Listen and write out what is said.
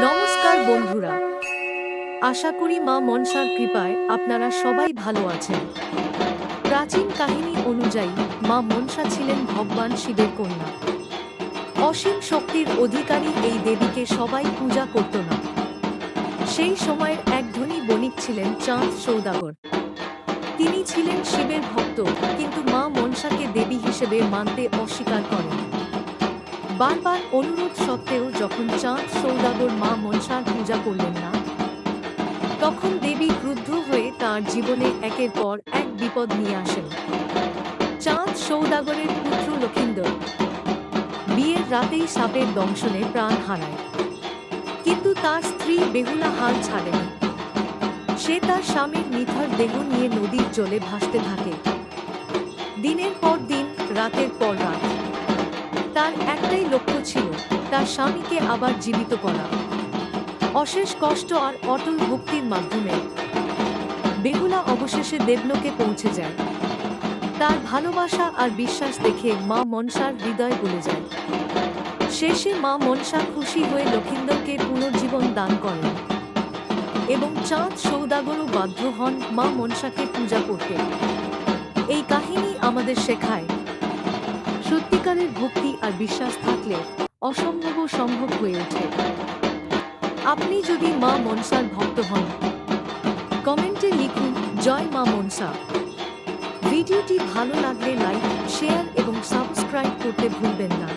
নমস্কার বন্ধুরা, আশা করি মা মনসার কৃপায় আপনারা সবাই ভালো আছেন। প্রাচীন কাহিনী অনুযায়ী মা মনসা ছিলেন ভগবান শিবের কন্যা। অসীম শক্তির অধিকারী এই দেবীকে সবাই পূজা করত না। সেই সময়ের এক ধনী বণিক ছিলেন চাঁদ সৌদাগর। তিনি ছিলেন শিবের ভক্ত, কিন্তু মা মনসাকে দেবী হিসেবে মানতে অস্বীকার করেন। বারবার অনুরোধ সত্ত্বেও যখন চাঁদ সৌদাগর মা মনসার পূজা করলেন না, তখন দেবী ক্রুদ্ধ হয়ে তার জীবনে একের পর এক বিপদ নিয়ে আসেন। চাঁদ সৌদাগরের পুত্র লক্ষিন্দর বিয়ের রাতেই সাপের দংশনে প্রাণ হারায়, কিন্তু তার স্ত্রী বেহুলা হাল ছাড়েনি। সে তার স্বামীর নিথর দেহ নিয়ে নদীর জলে ভাসতে থাকে। দিনের পর দিন, রাতের পর রাত। তার একটাই লক্ষ্য ছিল তার স্বামীকে আবার জীবিত করা। অশেষ কষ্ট আর অটল ভক্তির মাধ্যমে বেহুলা অবশেষে দেবলোকে পৌঁছে যায়। তার ভালোবাসা আর বিশ্বাস দেখে মা মনসার হৃদয় গলে যায়। শেষে মা মনসা খুশি হয়ে লক্ষিন্দরকে পুনর্জীবন দান করেন এবং চাঁদ সৌদাগরও বাধ্য হন মা মনসাকে পূজা করতে। এই কাহিনী আমাদের শেখায়, সত্যিকারের ভক্তি আর বিশ্বাস থাকলে অসম্ভবও সম্ভব হয়ে ওঠে। আপনি যদি মা মনসার ভক্ত হন, কমেন্টে লিখুন জয় মা মনসা। ভিডিওটি ভালো লাগলে লাইক, শেয়ার এবং সাবস্ক্রাইব করতে ভুলবেন না।